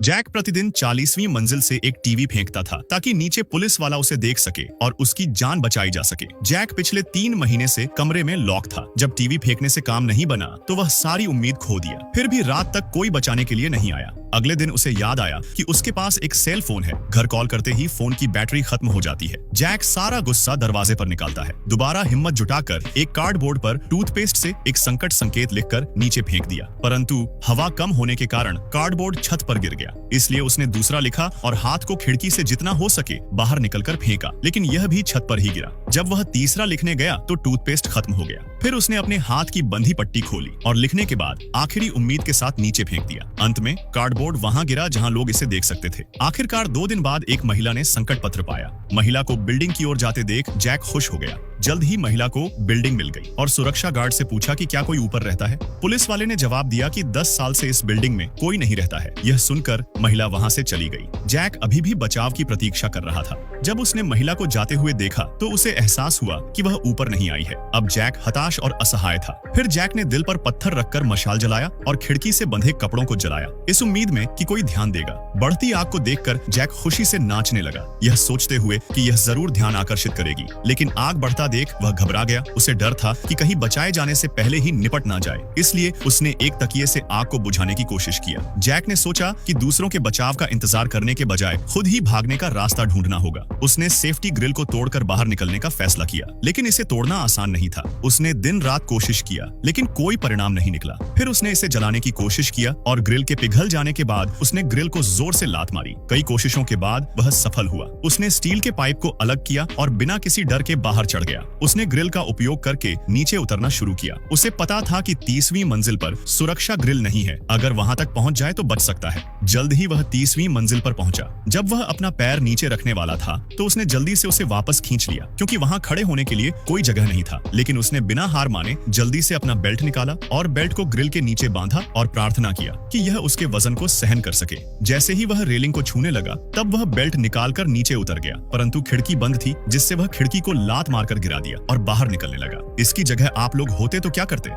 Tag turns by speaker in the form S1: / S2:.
S1: Jack प्रतिदिन 40वीं मंजिल से एक टीवी फेंकता था ताकि नीचे पुलिस वाला उसे देख सके और उसकी जान बचाई जा सके। जैक पिछले 3 महीने से कमरे में लॉक था। जब टीवी फेंकने से काम नहीं बना तो वह सारी उम्मीद खो दिया। फिर भी रात तक कोई बचाने के लिए नहीं आया। अगले दिन उसे याद आया कि उसके पास एक सेल फोन है। घर कॉल करते ही फोन की बैटरी खत्म हो जाती है। जैक सारा गुस्सा दरवाजे पर निकालता है। दोबारा हिम्मत जुटाकर एक कार्डबोर्ड पर टूथपेस्ट से एक संकट संकेत लिखकर नीचे फेंक दिया, परंतु हवा कम होने के कारण कार्डबोर्ड छत पर गिर गया। इसलिए उसने दूसरा लिखा और हाथ को खिड़की से जितना हो सके बाहर निकलकर फेंका, लेकिन यह भी छत पर ही गिरा। जब वह तीसरा लिखने गया तो टूथपेस्ट खत्म हो गया। फिर उसने अपने हाथ की बंधी पट्टी खोली और लिखने के बाद आखिरी उम्मीद के साथ नीचे फेंक दिया। अंत में कार्डबोर्ड वहां गिरा जहां लोग इसे देख सकते थे। आखिरकार 2 दिन बाद एक महिला ने संकट पत्र पाया। महिला को बिल्डिंग की ओर जाते देख जैक खुश हो गया। जल्द ही महिला को बिल्डिंग मिल गई और सुरक्षा गार्ड से पूछा कि क्या कोई ऊपर रहता है। पुलिस वाले ने जवाब दिया कि 10 साल से इस बिल्डिंग में कोई नहीं रहता है। यह सुनकर महिला वहां से चली गई। जैक अभी भी बचाव की प्रतीक्षा कर रहा था। जब उसने महिला को जाते हुए देखा तो उसे एहसास हुआ कि वह ऊपर नहीं आई है। अब जैक हताश और असहाय था। फिर जैक ने दिल पर पत्थर रखकर मशाल जलाया और खिड़की से बंधे कपड़ों को जलाया, इस उम्मीद में कि कोई ध्यान देगा। बढ़ती आग को देखकर जैक खुशी से नाचने लगा, यह सोचते हुए कि यह जरूर ध्यान आकर्षित करेगी। लेकिन आग बढ़ता देख वह घबरा गया। उसे डर था कि कहीं बचाए जाने से पहले ही निपट ना जाए, इसलिए उसने एक तकिए से आग को बुझाने की कोशिश किया। जैक ने सोचा कि दूसरों के बचाव का इंतजार करने के बजाय खुद ही भागने का रास्ता ढूंढना होगा। उसने सेफ्टी ग्रिल को तोड़कर बाहर निकलने का फैसला किया, लेकिन इसे तोड़ना आसान नहीं था। उसने दिन रात कोशिश किया, लेकिन कोई परिणाम नहीं निकला। फिर उसने इसे जलाने की कोशिश किया और ग्रिल के पिघल जाने के बाद उसने ग्रिल को जोर से लात मारी। कई कोशिशों के बाद वह सफल हुआ। उसने स्टील के पाइप को अलग किया और बिना किसी डर के बाहर चढ़ गया। उसने ग्रिल का उपयोग करके नीचे उतरना शुरू किया। उसे पता था कि 30वीं मंजिल पर सुरक्षा ग्रिल नहीं है, अगर वहां तक पहुंच जाए तो बच सकता है। जल्द ही वह 30वीं मंजिल पर पहुंचा। जब वह अपना पैर नीचे रखने वाला था तो उसने जल्दी से उसे वापस खींच लिया, क्योंकि वहां खड़े होने के लिए कोई जगह नहीं था। लेकिन उसने बिना हार माने जल्दी से अपना बेल्ट निकाला और बेल्ट को ग्रिल के नीचे बांधा और प्रार्थना किया कि यह उसके वजन को सहन कर सके। जैसे ही वह रेलिंग को छूने लगा तब वह बेल्ट निकालकर नीचे उतर गया, परंतु खिड़की बंद थी, जिससे वह खिड़की को लात मारकर गिरा दिया और बाहर निकलने लगा। इसकी जगह आप लोग होते तो क्या करते?